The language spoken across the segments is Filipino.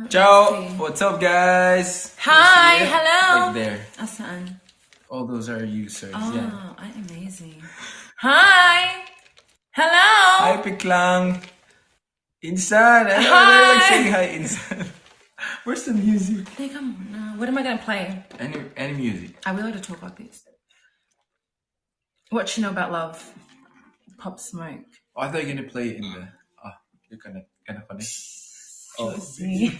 Ciao! What's up, guys? Hi! You see it? Hello! Right there. Asaan? All those are users. Oh, Yeah. ay, amazing. Hi! Hello! Hi, Piklang. Insan. I know Hi! they're like saying hi, Insan. Where's the music? Teka muna. What am I gonna play? Any music. I will to talk about this. What you know about love? Pop Smoke. Oh, I thought you were gonna play it in the. Oh, you're gonna connect. Oh. See?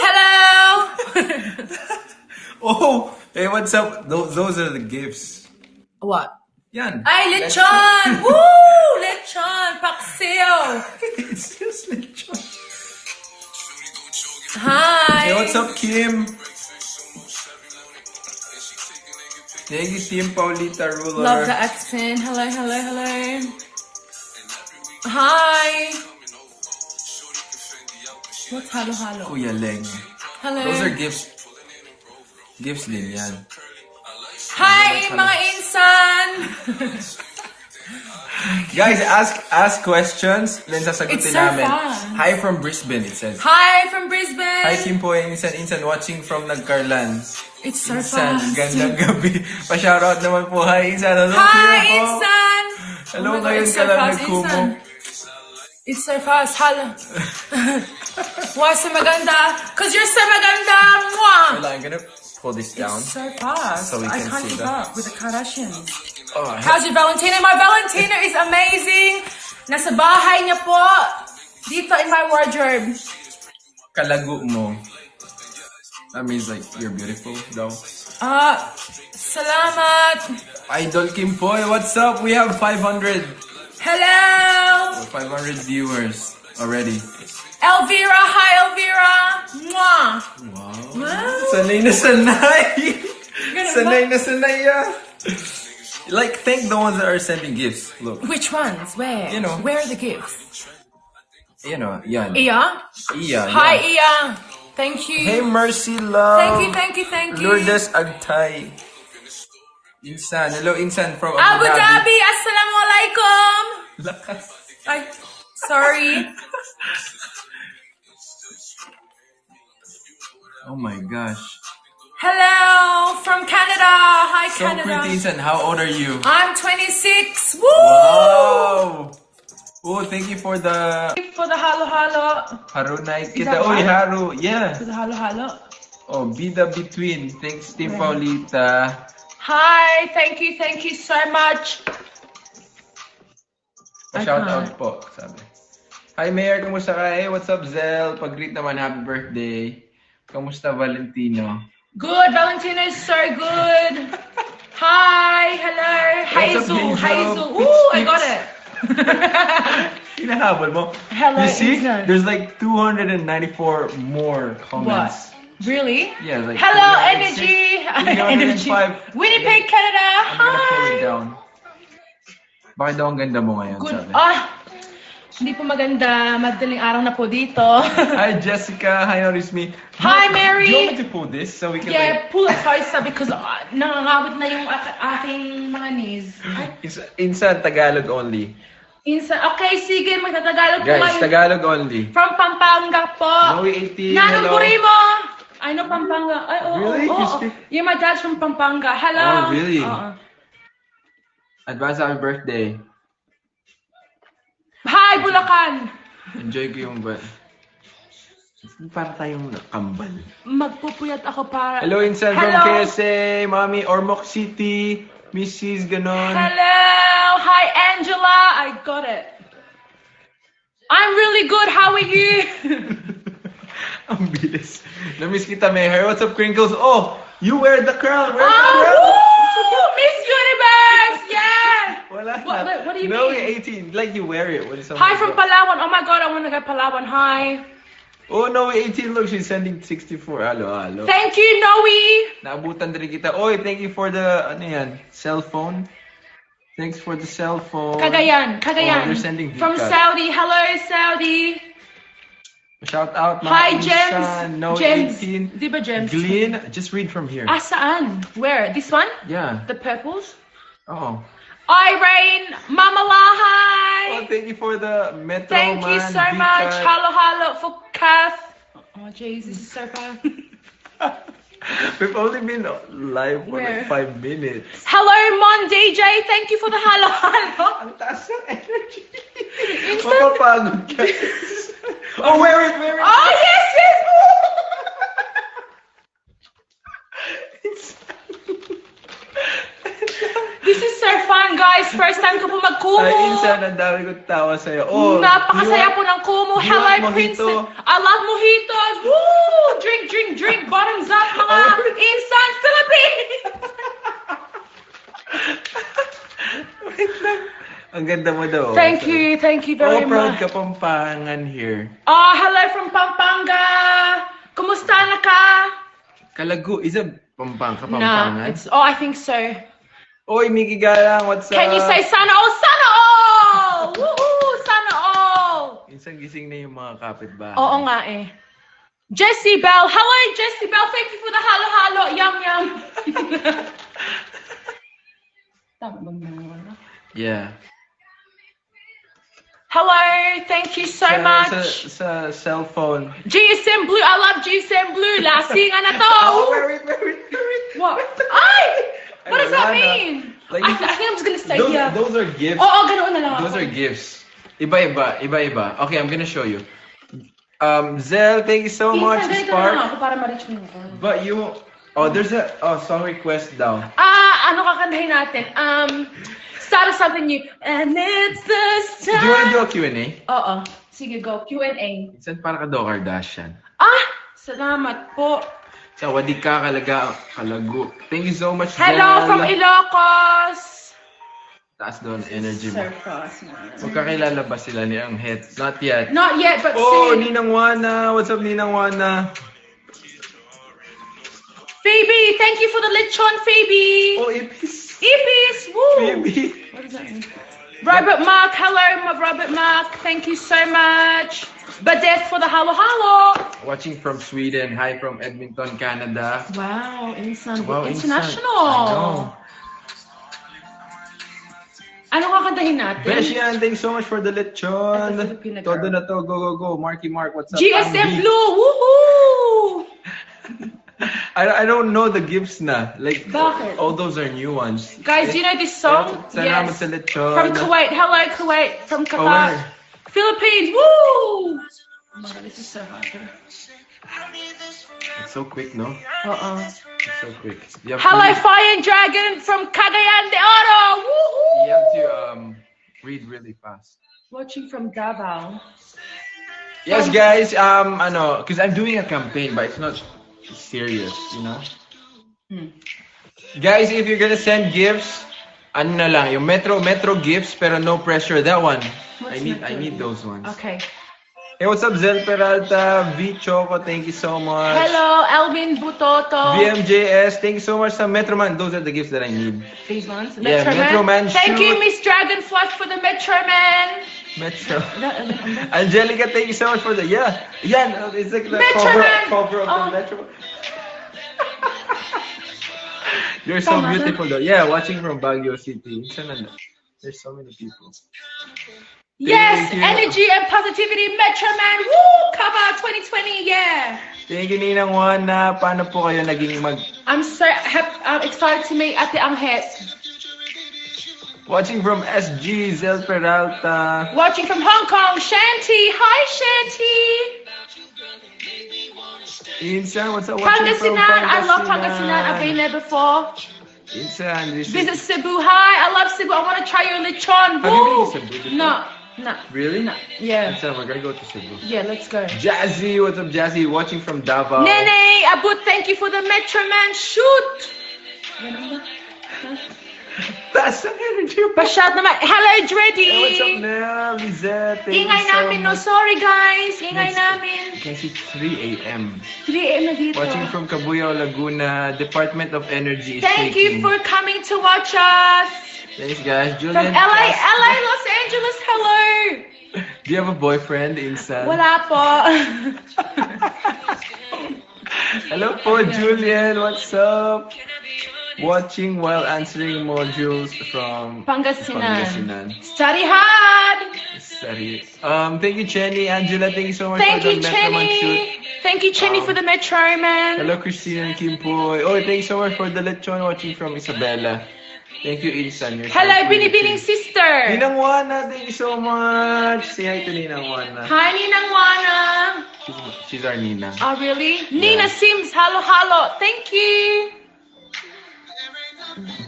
Hello! Oh, hey, what's up? Those are the gifts. What? Yan. Ay, lechon! Woo! Lechon! Paksiw! It's just lechon. Hi! Hey, what's up, Kim? Thank you, Team Paulita Ruler. Love the accent. Hello, hello, hello. Hi. What's halo halo? Kuya Leng. Hello. Those are gifts. Gifts din yan. Hi, mga insan. Guys, ask questions, then sasagutin It's so namin. fun. Hi from Brisbane, it says. Hi from Brisbane. Hi, Kim po, Insan watching from Nagcarlan. It's so Insan, fast. gandang gabi. Pa-shoutout naman po. Hi, Insan. Hello, Hi, Kuya po. insan. Hello, Oh my God, ngayon it's ka so lang fast, nagkumo. insan. It's so fast. Hello. Why so maganda? Cause you're so maganda. Mwah. Wait, I'm gonna pull this down. It's so fast. So we I can can't see keep that. up with the Kardashians. Oh, How's your Valentina? My Valentina is amazing. Nasa bahay niya po. Dito in my wardrobe. kalago mo. That means like you're beautiful, though. Salamat. Idol Kim Poy, what's up? We have 500 Hello. viewers already. Elvira. Hi, Elvira. Mwah. Wow. Sanay na sanay. Sanay na sanay. Like, thank the ones that are sending gifts. Look. Which ones? Where? You know. Where are the gifts? You know, yan. Iya. Iya. Hi, yan. Iya. Thank you. Hey, Mercy Love. Thank you, thank you, thank you. Lourdes Agtay. Insan. Hello, Insan from Abu Dhabi. Assalamualaikum. Lakas. Ay, sorry. Oh my gosh. Hello from Canada. Hi, So Canada. pretty, Insan. How old are you? I'm 26. Woo! Wow. Oh, thank you for the For the halo halo. Haru night. Is Kita, that oy, right? Haru. Yeah. For the halo halo. Oh, Bida Between. Thanks, Team Paulita. Hi, thank you so much. Shout out po, sabi. Hi, Mayor. Kamusta ka? Hey, what's up, Zel? Pag-greet naman, happy birthday. Kamusta, Valentino? Good, Valentina is so good. Hi, hello. What's up, Hazel, Hazel? Hazel. Ooh, I got it. Hinahabol mo. Hello, You see? Insan. There's like 294 more comments. What? Really? Yeah, like Hello, 306, Energy. 305. Winnipeg, Canada. I'm gonna pull it Hi. down. Bakit daw ang ganda mo ngayon, Good. sabi? Hindi po maganda. Madaling araw na po dito. Hi, Jessica. Hi, Orisme. Hi, Mary. Do you want me to pull this so we can Yeah, pull it closer because nangangawit na yung aking mga knees. like... Insan, Tagalog only. Okay, sige, magtatagalog po Guys, kayo. Tagalog only. From Pampanga po. Noe 18, Nanong hello. Burimo. I know Pampanga. Ay, oo, Really? oo, You oo. speak- Yeah, my dad's from Pampanga. Hello. Oh, really? Oo. Advance happy birthday. Hi, Bulacan. Enjoy ko yung ba... Para tayong nakambal. Magpupuyat ako para... Hello, Insan from Hello. KSA, Mami, Ormoc City, Mrs. Ganon. Hello. Hi, Angela. I got it. I'm really good. How are you? Ang bilis. Namiss kita, Meher. What's up, Crinkles? Oh, you wear the crown. Wear the Oh, crown. woo! Miss Universe. Yeah. Wala What do you no, mean? 18. Like you wear it. What is Hi from Palawan. Oh my God, I want to go Palawan. Hi. Oh, no, 18. Look, she's sending 64. Hello, hello. Thank you, Noe. Naabutan din kita. Oy, thank you for the, ano yan, cell phone. Thanks for the cell phone. Cagayan. Oh, they're sending From gift card. Saudi. Hello, Saudi. Shout out, mga Hi, Insan, Gems. No Gems. 18. Di ba Gems? Glenn, just read from here. Saan? Where? This one? Yeah. The purples? Oh. Irene, Mamalahay. Oh, thank you for the Metro Thank you Man, so Vika. much. Halo for Kath. Oh, jeez, this is so bad. We've only been live for Where? like 5 minutes. Hello, Mon DJ. Thank you for the halo. Ang taas ng energy. Instant. Mapapagod ka. Oh, where is Oh, yes, yes. This is so fun, guys. First time ko po mag-Kumu. Ay, Insan, ang dami kong tawa sa'yo. Oh, Napakasaya po ng Kumu. do you Hello, like Princess. mojito? I love mojitos. Woo! Drink, drink, drink. Bottoms up, mga Insan Philippines. Wait lang. Ang ganda mo daw. Thank you very Oh, proud much. ka Pampangan here. Oh, hello from Pampanga. Kumusta na ka? Kalagu, is it Pampanga, Nah, Pampangan? I think so. Oy, Miki Galang, what's up? Can you say sana all? Sana all! Woohoo! Sana all! Minsan gising na yung mga kapitbahay. Oo nga eh. Jessie Bell. Hello, Jessie Bell. Thank you for the halo-halo. Yum, yum. Tama ba naman? Yeah. Hello. Thank you so much. Sa cellphone. GSM Blue. I love GSM Blue. Lasingan na to. Oh, wait. What? Ay! What does that Wala na. mean? Like, I think I'm just gonna stay Those, here. those are gifts. Oo, ganoon na lang Those ako. are gifts. Iba-iba. Okay, I'm gonna show you. Zell, thank you so much. Ganito na lang Spark. ako para ma-reach mo. But you... Oh, there's a song request daw. Ano kakantahin natin? Start of something new. And it's the Do you wanna start. do a Q&A? Oo. Sige, go. Q&A. Minsan para ka daw Kardashian. Salamat po. Sa wadi ka kalagu. Thank you so much, Hello Zell. from Ilocos. Taas doon energy mo. So fast, man. Magkakilala ba sila ni Anghet? Not yet. Not yet, but Oh, soon. Ninang Wana. What's up, Ninang Wana? Phoebe, thank you for the lechon, Phoebe. Oh, Ipis. Ipis, woo. Baby. What does that mean? Robert Mark, hello, Robert Mark. Thank you so much. Badet for the halo-halo. Watching from Sweden. Hi from Edmonton, Canada. Wow, Wow, international. I know. Ano kakantahin natin? Beshian, thanks so much for the lechon. That's a Filipino Todo girl. na to. Go. Marky Mark, what's up? GSM Ambi? Blue, woohoo! I don't know the gifts na. Like, Bakit? all those are new ones. Guys, do you know this song? Salamat Yes. sa lechon. From Kuwait. Hello, Kuwait. From Oh, Qatar. where? Philippines. Woo! Oh my God, this is so hard. It's so quick, no? It's so quick. You have Hello, to, Fire Dragon from Cagayan de Oro. Woohoo! you have to read really fast. Watching from Davao. Yes, guys. Because I'm doing a campaign, but it's not serious, you know. Guys, if you're gonna send gifts, ano na lang, yung Metro gifts, pero no pressure. That one. What's I need those ones. Okay. Hey, what's up, Zel Peralta? V Choco, thank you so much. Hello, Elvin Butoto. VMJS, thank you so much sa Metro Man. Those are the gifts that I need. These ones. Yeah, Metro Man Thank you, shoot. Miss Dragonfly, for the Metro Man. Metro. Angelica, thank you so much for the it's like the Metro Man. cover of Oh. the Metro. You're so Tama beautiful though. Yeah, watching from Baguio City. There's so many people. Yes, Thank you. energy and positivity, Metro Man. Woo! Cover 2020, yeah. Thank you, Ninang Juana. Paano po kayo naging I'm so excited to meet Ate Anghet. Watching from SG, Zel Peralta. Watching from Hong Kong, Shanti. Hi, Shanti. Insan, what's up? Watching from Pangasinan. I love Pangasinan. I've been there before. Insan, this Visit is... Cebu. Hi, I love Cebu. I want to try your lechon. Have you Woo! been to Cebu before? No. Really? No. Yeah. Insan, we're gonna go to Cebu. Yeah, let's go. Jazzy, what's up, Jazzy? Watching from Davao. Nene, Abut, thank you for the Metro Man shoot. That's the energy. Pasyat naman. Hello, Dreddy. Hey, what's up, Nel? Lizette, thank Ingay you so namin, no? much. Sorry, guys. Ingay Next- namin. Guys, it's 3 a.m. 3 a.m. na dito. Watching from Cabuyao, Laguna. Department of Energy is Thank you shaking. for coming to watch us. Thanks, guys. From Julian. LA, Los Angeles. Hello. Do you have a boyfriend, Insan? Wala po. Hello po, Julian. What's up? Watching while answering modules from Pangasinan. Study hard. Study. Thank you, Chenny. Angela, thank you so much Thank for you, the Metroman shoot. Chenny. Thank you, Chenny, for the Metro Man. Hello, Christine and Kim Poy. Oh, thank you so much for the lechon watching from Isabela. Thank you, Insan. You're so Hello, sweet. Binibining sister. Ninang Wana, thank you so much. Say hi to Ninang Wana. Hi, Ninang Wana. She's our Nina. Oh, really? Nina Sims, halo, halo. Thank you.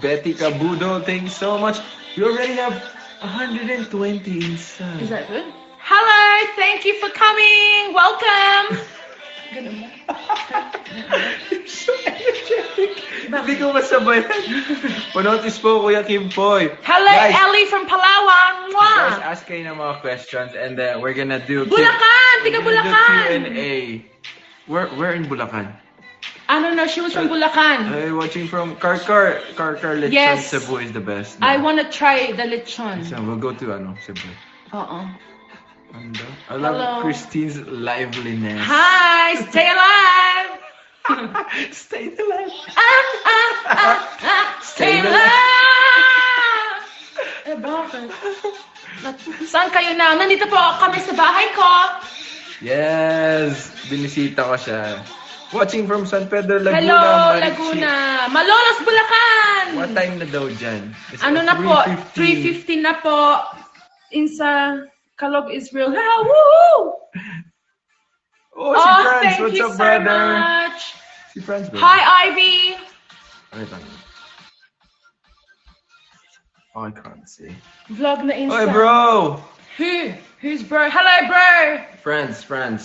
Betty Cabudo, thank you so much. We already have 120 Insan. Is that good? Hello, thank you for coming. Welcome. You're so energetic. Hindi ko masabayan. Panotis po, Kuya Kim Poy. Hello, Guys, Ellie from Palawan. guys, Mwah. ask kayo ng mga questions and then we're gonna do Bulacan, tiga we're gonna do Bulacan. Q&A. We're in Bulacan. I don't know, she was from Bulacan. Watching from Karkar Lechon Yes. Cebu is the best. I want to try the lechon. So we'll go to Cebu. Uh-oh. I love Hello. Christine's liveliness. Hi, stay alive. Stay alive. Stay alive. Eh, bakit? Saan kayo na? Nandito po kami sa bahay ko. Yes, binisita ko siya. Watching from San Pedro, Laguna. Hello, Marichi. Laguna. Malolos, Bulacan. What time na daw dyan? It's Ano na po? 3:15 na po. Insa Kalog Israel. Ah, woo! Oh, si Franz. Thank What's you up, so brother? much. Si Franz, brother. Hi, Ivy. Wait lang. Oh, I can't see. Vlog na Insta. Oy, bro! Who's bro? Hello, bro. Friends. Friends,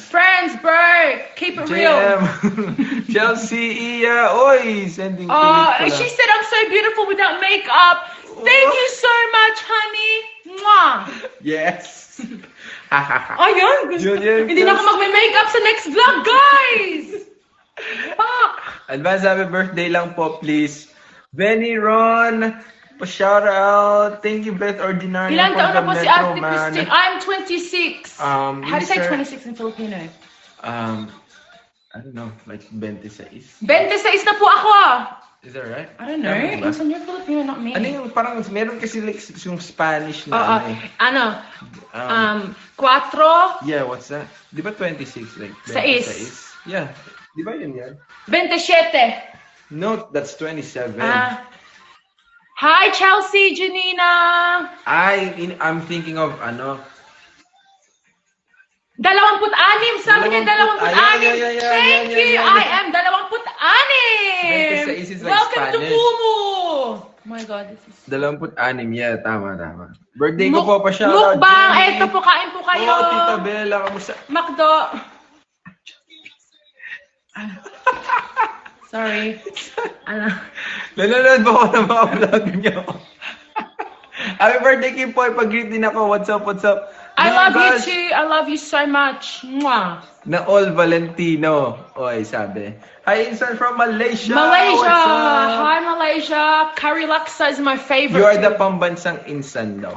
bro. Keep it real. JM. Chelsea, Iya. Oy, sending kilig She pala. said I'm so beautiful without makeup. Thank you so much, honey. Mwah. Yes. Ayun. Yun, Hindi na ako magme-makeup sa next vlog, guys. Fuck. Advance happy birthday lang po, please. Benny Ron, pa-shout out. Thank you, Beth Ordinary. Ilan taon na po si Ate Man. Christine? I'm 26. How do you say Sir, 26 in Filipino? I don't know, like 26. 26 na po ako. Is that right? I don't know. Tama ba? It's on your Filipino, not me. Ano yung parang meron kasi like yung Spanish na Oo. ano eh. Ano? 4, Yeah, what's that? Di ba 26? Like 26? 6. Yeah. Di ba yun yan? 27. No, that's 27. Hi, Chelsea, Janina. I'm thinking of 26. Sabi niya 26. Thank you. I am 26. 26 is like Welcome to Spanish. Kumu. Oh my God, this is... 26, yeah, tama. Birthday ko po, pa-shout out. Mukbang, Jenny. eto po, kain po kayo. Oh, Tita Bella, kamusta? Macdo. Sorry. Nanonood ba ako ng mga vlog niyo? Happy birthday, Kim Poy. Pag-greet din ako. What's up? I love you Gosh. too. I love you so much. Mwah. Na all Valentino. Oy, sabi. Hi, Insan from Malaysia. Malaysia. What's up? Hi, Malaysia. Curry laksa is my favorite. You are the pambansang Insan daw.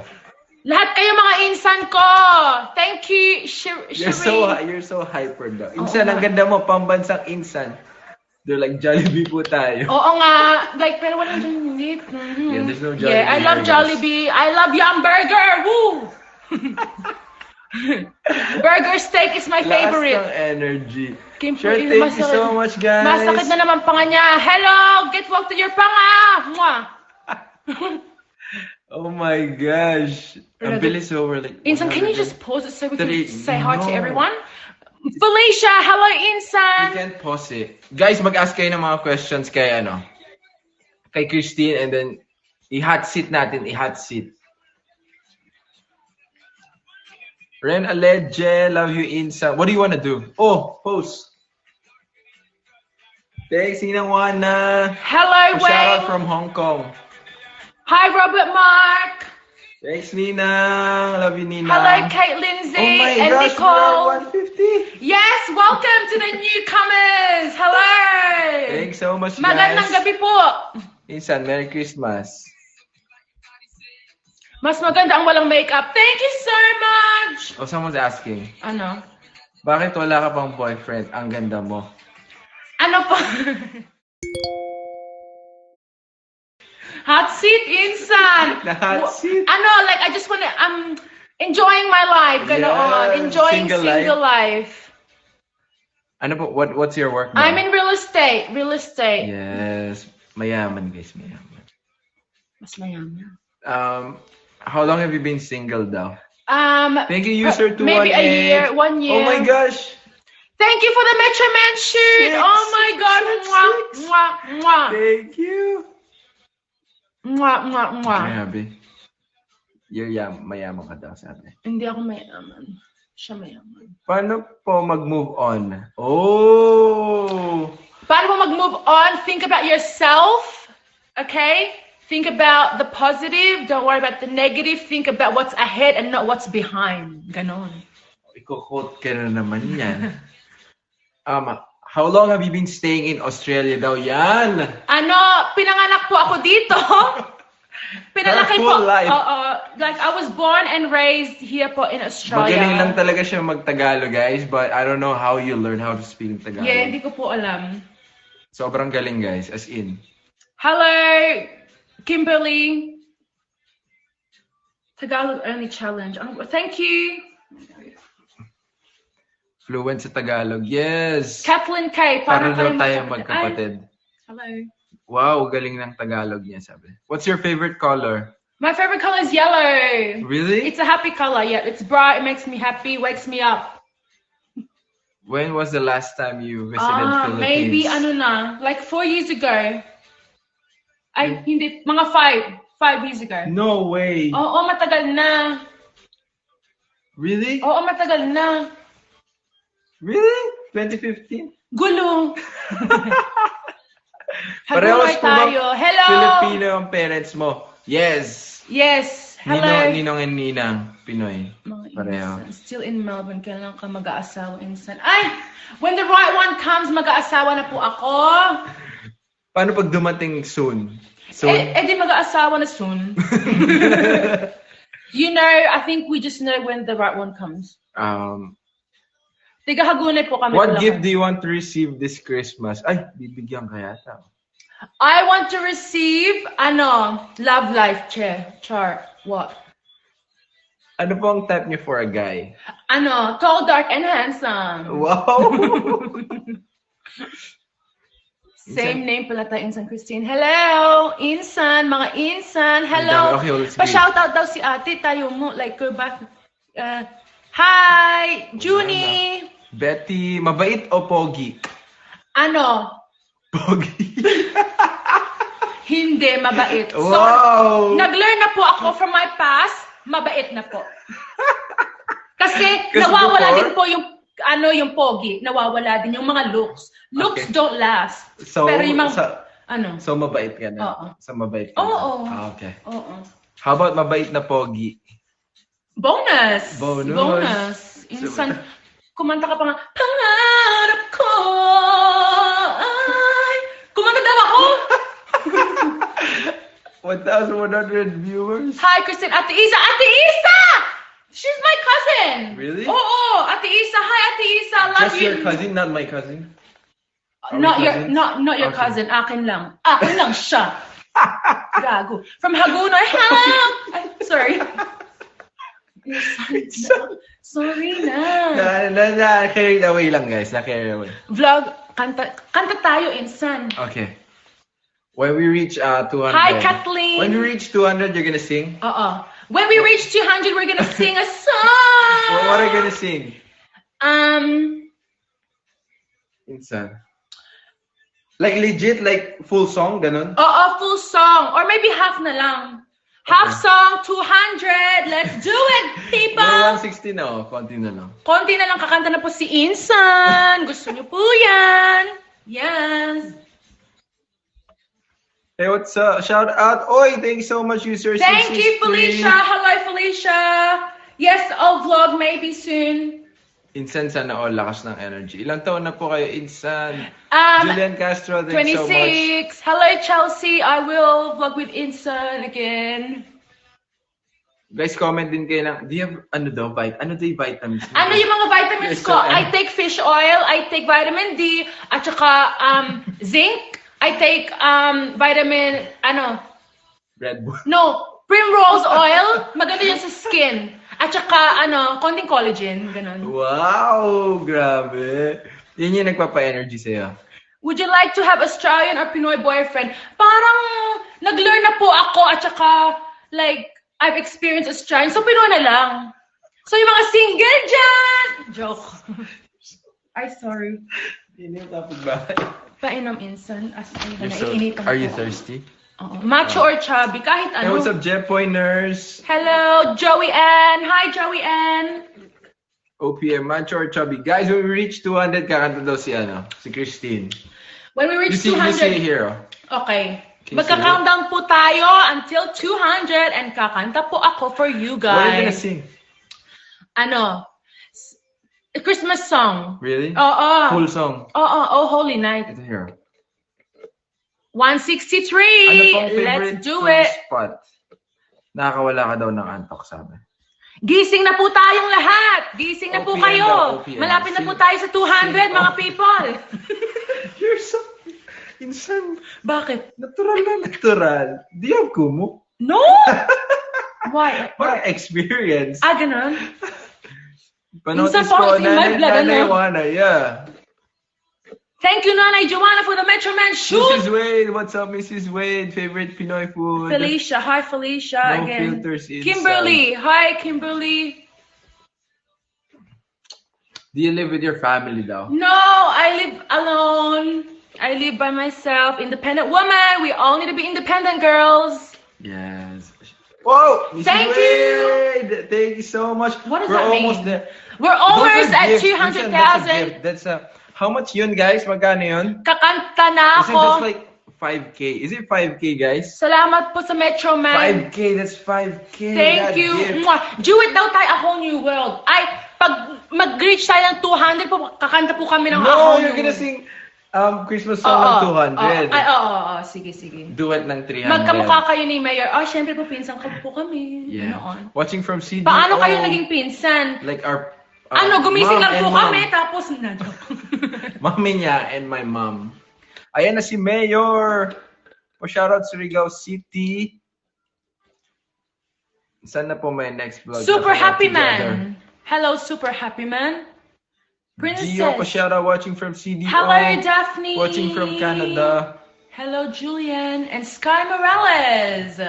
Lahat kayo mga insan ko. Thank you, You're so hyper daw. Insan, ang ganda mo. Pambansang Insan. They're like Jollibee po tayo. Oo nga. Like, pero walang Jollibee. Yeah, there's no Jollibee. Yeah, I love here, guys. Jollibee. I love Yum Burger. Woo! Burger steak is my Lakas favorite. ng energy. Kim, Sure, please, thank you so much, guys. Masakit na naman panga niya. Hello! Get walk to your panga! Mwah! Oh my gosh. Ang bilis over like... Insan, can you 100. just pause it so we can Dali. say hi to No. everyone? Felicia, hello, You Insan! can't pause it. Guys, mag-ask kayo ng mga questions kay kay Christine, and then i-hot seat natin, i-hot seat. Ren Aledje, love you, Insan. What do you want to do? Oh, post. Thanks, Ninang Wana. Hello, Shout out Wayne! from Hong Kong. Hi, Robert Mark! Thanks, Ninang. Love you, Ninang. Hello, Kate Lindsay Oh my and gosh, Nicole! we're at 150. Yes, welcome to the newcomers! Hello! Thanks so much, guys. Magandang gabi po! Insan, Merry Christmas. Mas maganda ang walang makeup. Thank you so much! Oh, someone's asking, Ano? bakit wala ka pang boyfriend? Ang ganda mo. Ano po? Hot seat, insan. The hot seat. Ano, like, I just wanna, enjoying my life, ganoon. Yeah, Enjoying single single life. Ano po, what's your work now? I'm in real estate. Real estate. Yes. Mayaman, guys. Mayaman. Mas mayaman. How long have you been single daw? Thank you, user maybe a year, 1 year. Oh my gosh! Thank you for the Metro Man shoot. Six, Oh my God. six, Mwah, six. mwah, mwah. Thank you! Mwah, mwah, mwah. Grabe. Mayaman ka daw, sabi. Hindi ako mayaman. Siya mayaman. Paano po mag-move on? Oh! Paano mo mag-move on? Think about yourself. Okay? Think about the positive. Don't worry about the negative. Think about what's ahead and not what's behind. Ganon. Iko-quote ka na naman yan. How long have you been staying in Australia daw yan? Ano, pinanganak po ako dito. Pinalaki Her full po. life. Like I was born and raised here po in Australia. Magaling lang talaga siya mag-Tagalog, guys. But I don't know how you learn how to speak Tagalog. Yeah, hindi ko po alam. Sobrang galing, guys. As in. Hello, Kimberly. Tagalog only challenge. Thank you. Fluent sa Tagalog. Yes! Kathleen K. Para kayo daw tayo magkapatid. magkapatid. Ay, hello. Wow, galing ng Tagalog niya, sabi. What's your favorite color? My favorite color is yellow. Really? It's a happy color. Yeah, it's bright. It makes me happy. Wakes me up. When was the last time you visited Philippines? Maybe like 4 years ago. Ay, hindi, mga 5 years ago. No way! Oo, matagal na. Really? Oo, matagal na. Really? 2015? Gulo. Parehas Hagulay po ba tayo. Hello. Filipino ang parents mo? Yes! Yes. Hello. Ninong and Ninang. Pinoy. Mga Pareho. insan. Still in Melbourne. Kailan ka mag-aasawa, insan? Ay! When the right one comes, mag-aasawa na po ako. Paano pag dumating soon? Di mag-aasawa na soon. You know, I think we just know when the right one comes. Tiga-Hagunay po kami. What Bulacan. gift do you want to receive this Christmas? Ay, bibigyan ka yata. I want to receive, love life chart. What? Ano po ang type niyo for a guy? Tall, dark, and handsome. Wow! Same name pala tayo, Insan Christine. Hello, Insan, mga Insan. Hello. Okay, let's Pa-shoutout daw si ate, tayo mo. Like, go back. Hi, Junie. Betty, mabait o pogi? Pogi. Hindi, mabait. So, Wow! nag-learn na po ako from my past, mabait na po. Kasi nawawala before? din po yung pogi, nawawala din yung mga looks. Looks Okay. don't last. So, Pero yung mga, so mabait ka na? Oo. So mabait ka na? Oo. Okay. Oo. How about mabait na pogi? Bonus! Bonus. Insan, kumanta ka pa nga, pangarap ko ay... Kumanta daw ako! 1,100 viewers? Hi, Christine. Ate Isa! Ate Isa! She's my cousin! Really? Oo! Ate Isa! Hi, Ate Isa! I love Just you! your cousin, not my cousin? Are we Not your, cousins? not your Okay. cousin. Akin lang. Akin lang siya. Gago. From Hagonoy. Hello! Ay, sorry. Sorry na. Carried away lang, guys. Na-carried away. Vlog. Kanta tayo, Insan. Okay. When we reach 200. Hi, Kathleen. When we reach 200, you're gonna sing? When we reach 200, we're gonna sing a song. What are you gonna sing? Insan. Like legit, like full song, ganun? Full song. Or maybe half na lang. Half song, 200. Let's do it, people. 160 na, konti na lang. Konti na lang, kakanta na po si Insan. Gusto niyo po yan. Yes. Hey, what's up? Shout out. Oi, thanks so much, user. Thank you, 663. Felicia. Hello, Felicia. Yes, I'll vlog maybe soon. Insan, sana all lakas ng energy. Ilang taon na po kayo, Insan? Um, Julian Castro, thanks so much. 26. Hello, Chelsea. I will vlog with Insan again. Guys, comment din kayo ng, do you have, ano daw yung vitamins? Ano yung mga vitamins ko? I take fish oil, I take vitamin D, at saka zinc. I take vitamin, Red Bull. No, primrose oil. Maganda yun sa skin. At saka, konting collagen. Ganon. Wow! Grabe. Yun yung nagpapa-energy sa'yo. Would you like to have Australian or Pinoy boyfriend? Parang nag-learn na po ako at saka like I've experienced Australian. So Pinoy na lang. So yung mga single dyan! Joke. Ay, sorry. Yun yung topic ba? Painom insan. As in, Are you thirsty? Oo. Macho or chubby? Kahit Hey, ano. what's up, Jeff Pointers? Hello, Joey Ann. Hi, Joey Ann. OPM, macho or chubby? Guys, when we reach 200, kakanta daw si Christine. When we reach You see 200. here. Okay. Can you Magka-countdown po tayo until 200 and kakanta po ako for you What are you gonna guys. sing? A Christmas song. Really? Oo. Full song. Oo, Oh Holy Night. Ito here. 163. Let's do it. Spot? Nakakawala ka daw ng antok, sabi. Gising na po tayong lahat. Gising na po OPM kayo. daw, OPM. Malapit na po tayo sa 200, mga people. You're so... Insan. Bakit? Natural na natural. Do you have kumo? No! Why? Or experience? Ganun. Panotis Minsan po ko, kasi may blood, Nanay ano? Juana, yeah. Thank you, Nanay Joanna, for the Metro Man shoot. Mrs. Wade, what's up, Mrs. Wade? Favorite Pinoy food? Felicia. Hi, Felicia. No Again. filters inside. Kimberly. Hi, Kimberly. Do you live with your family daw? No, I live alone. I live by myself. Independent woman. We all need to be independent, girls. Yes. Whoa! Mrs. Thank Wade! Thank you so much. What does We're that almost mean? there. We're almost Those are at gifts. Listen, that's a 200,000. gift. That's a... How much yun, guys? Magkano yun? Kakanta na Isn't ako. that's like 5K? Is it 5K, guys? Salamat po sa Metro Man. 5K, that's 5K. Thank that you. gift. Mwah. Do it daw tayo, A Whole New World. Ay, pag mag-reach tayo ng 200 po, kakanta po kami ng A No, Whole you're New gonna World. sing Christmas song ng 200. Ay, oo. Sige, sige. Duet ng 300. Magkamukha kayo ni Mayor. Syempre po, pinsan ko po kami. Yeah. Noon. Watching from CDO. Paano kayo naging pinsan? Like our... Gumising mom lang po and mom. kami, tapos na. Mommy niya and my mom. Ayan na si Mayor. Shoutout sa Surigao City. Saan na po may next vlog? Super na Happy together? Man. Hello, Super Happy Man. Princess. Gio, shoutout watching from CDO. Hello, Daphne. Watching from Canada. Hello, Julian. And Sky Morales.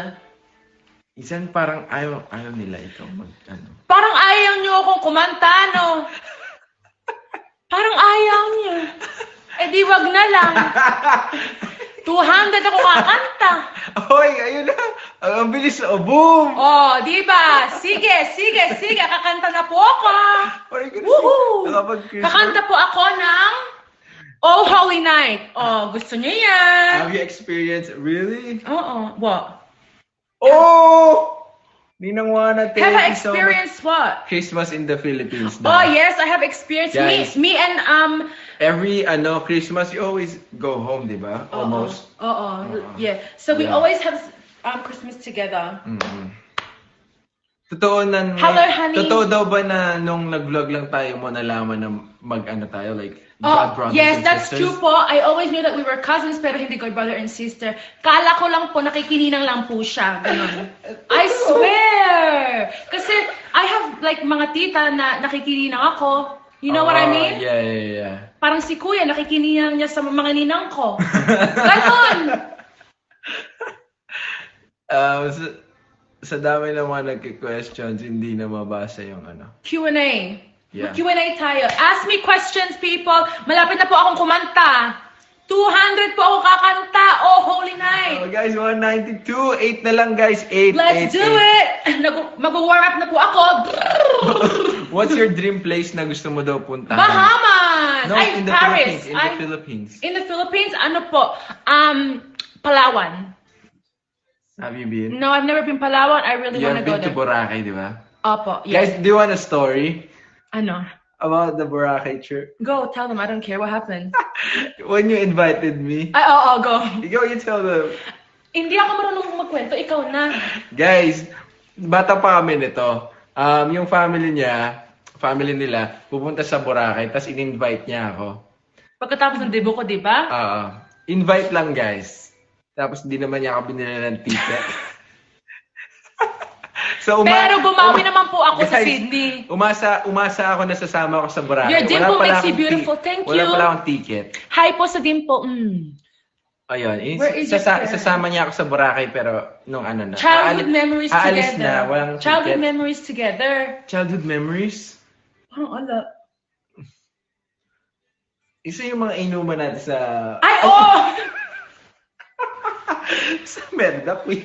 Isan parang ayaw nila ikaw Parang ayaw niyo akong kumanta, no? Parang ayaw niyo. Di wag na lang. 200 ako kakanta. Hoy, ayun na. Ang bilis na. Boom! Di ba? Sige. Kakanta na po ako. Parang ganun. Woohoo! Nakapag-Christmas. Kakanta po ako ng Oh Holy Night. Gusto niyo yan? Have you experienced, really? Oo. What? Oh! Ninang Juana, thank Have I you so much. experienced what? Christmas in the Philippines. Oh, yes, I have experienced. Guys. Me and Every Christmas, you always go home, di ba? Almost. Yeah. So we Yeah. always have Christmas together. Mm-hmm. Totoo na... Hello, honey. Totoo daw ba na nung nag-vlog lang tayo mo nalaman na tayo? Like, God brothers Yes, and that's sisters? true po. I always knew that we were cousins pero hindi God brother and sister. Kala ko lang po, nakikininang lang po siya. Ganun. I swear! Kasi I have like mga tita na nakikininang ako. You know what I mean? Yeah. Parang si kuya, nakikininang niya sa mga ninang ko. Ganon! Sa dami ng mga nagki-questions, hindi na mabasa yung Q&A. Yeah. Q&A tayo. Ask me questions, people. Malapit na po akong kumanta. 200 po ako kakanta. Oh, Holy Night. Guys, 192. 8 na lang, guys. 8. Let's do it. Mag-warm up na po ako. What's your dream place na gusto mo daw puntahan? Bahamas. No, Ay, in the Paris. Philippines. In the Philippines. In the Philippines, ano po? Palawan. Have you been? No, I've never been Palawan. I really You want have to go been to there. Boracay, di ba? Opo, Guys, yes. do you want a story Ano? about the Boracay trip? Go, tell them. I don't care what happened. When you invited me, Ay, oo, go. you tell them. Hindi ako marunong magkwento. Ikaw na. Guys, bata pa kami nito. Yung family nila, pupunta sa Boracay, tapos in-invite niya ako. Pagkatapos ng debut ko, di ba? Invite lang, guys. Tapos di naman niya ako binila ng ticket. So, Pero bumawi naman po ako sa Guys, Sydney. Umasa ako na sasama ako sa Boracay. Your dimple Wala pala makes you akong beautiful. Thank Wala you. pala akong ticket. Hi po sa dimple. Ayun, Where is your friend? sasama niya ako sa Boracay pero nung ano na. Childhood memories aalis together. na, walang Childhood ticket. memories together. Childhood memories? Parang ala. Isa yung mga inuman natin sa... Ay, oh! sa Merdap, eh.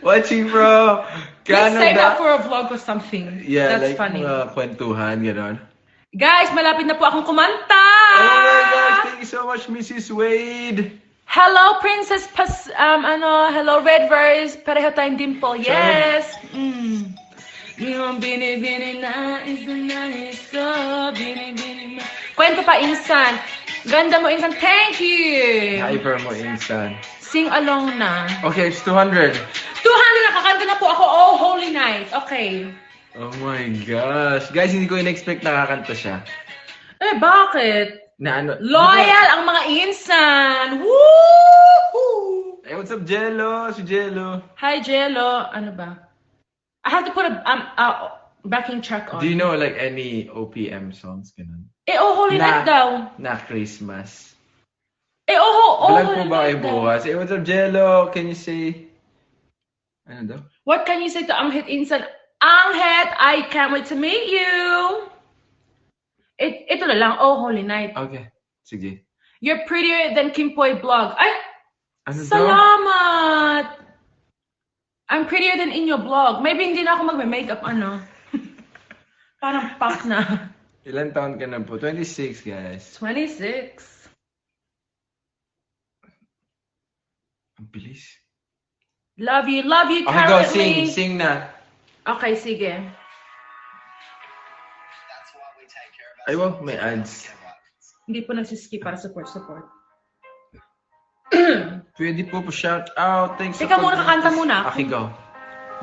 Watching, bro. Let's save Canada. that for a vlog or something. Yeah, That's like funny. kwentuhan, gano'n. Guys, malapit na po akong kumanta! Oh my gosh, thank you so much, Mrs. Wade. Hello, Princess hello, Red Verse, pareho tayong dimple, yes! Yung bini-bini na, bini-bini na. Kwento pa, Insan. Ganda mo, Insan, thank you! Hyper mo, instant. Sing along na. Okay, it's 200. 200 na, kakanta na po ako, oh, holy night. Okay. Oh my gosh. Guys, hindi ko in-expect nakakanta siya. Eh, bakit? Na ano? Loyal ang mga Insan! Woo! Hey, what's up, Jello? Si Jello. Hi, Jello. Ano ba? I have to put a backing track on. Do you know like any OPM songs? Ganun? Eh, oh, holy night daw. Na Christmas. Eh, oh, Vlog po holy ba kayo night daw. bukas? Hey, what's up, Jello? Can you say... Ano daw? What can you say to Anghet Insan? Anghet, I can't wait to meet you. Ito na lang, oh, holy night. Okay. Sige. You're prettier than Kimpoy Blog. Ay, Ano daw? salamat! I'm prettier than in your blog. Maybe hindi na ako magme-makeup, ano. Parang pak na. Ilan taon ka na po? 26, guys. 26. Ang bilis. Love you Okay, go. currently. Sing na. Okay, sige. Ay, wow. May ads. Hindi po nagsiskip para support. Pwede po shout out. Thanks Teka muna, kakanta muna ako. Okay, go.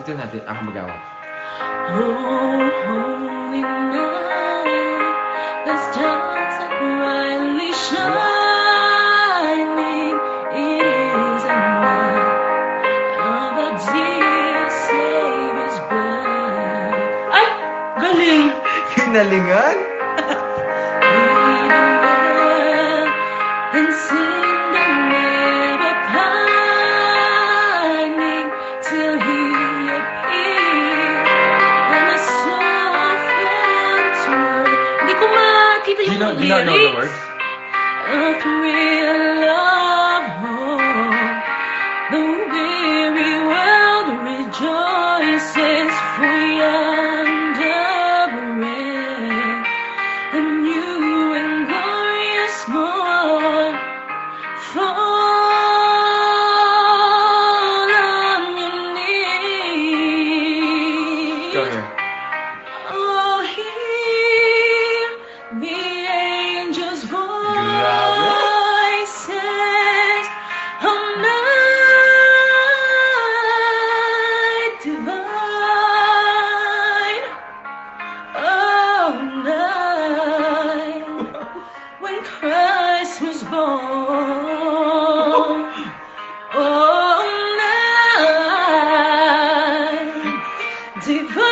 Dito natin. Ako magawa. Holy night, the stars are brightly shining. It is a night of the dear Savior's birth. Ay, galing! Hinalingan? And sing the never pining till he appears on a soft word. Hindi ko makita Do you yung know the lyrics. words? A thrill of hope. The weary world rejoices for yonder breath. The new and glorious morn. Fall on your knees. Go here. Oh, hear the angels' voices. Oh, night divine. Oh, night when Christ was born. Oh, night divine.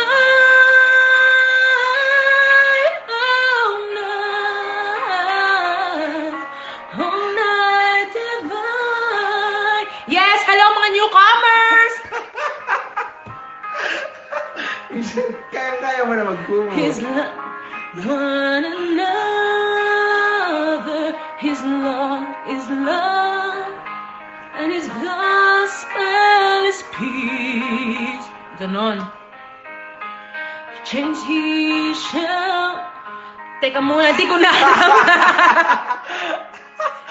Oh, night divine. Yes, hello mga newcomers. Kaya mo na mag-kumo. His love, one another. His love is love, and His gospel is peace. Ganon. Change He shall. Teka muna, di ko na alam.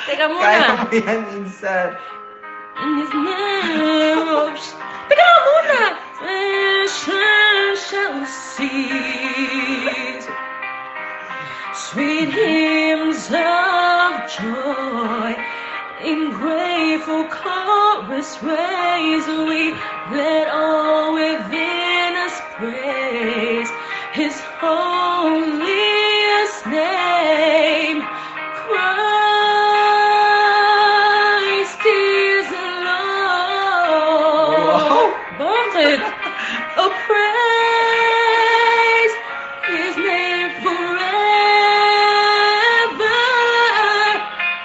Teka muna. Kaya mo yan, insan. And His name. Teka lang muna. Shall cease. Sweet hymns of joy in grateful chorus raise we let all within us praise His holiest name. Christ is Lord. Bakit? Oh, praise His name forever.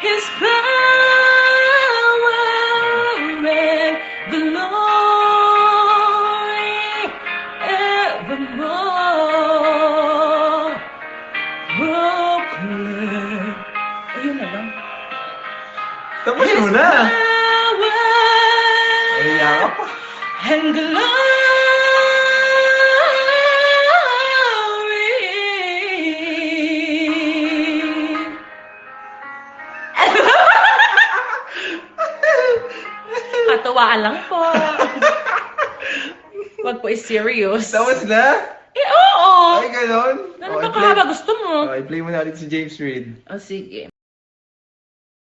His power and glory evermore. Proclaim. Ayun na lang. Tapos mo na. Ay, yakap pa. And glory. Katawaan lang po. Wag po is-serious. Tapos na? Eh, oo. Ay, ganon. Ano ba kahaba gusto mo? Okay, play mo na ulit si James Reid. Oh, sige.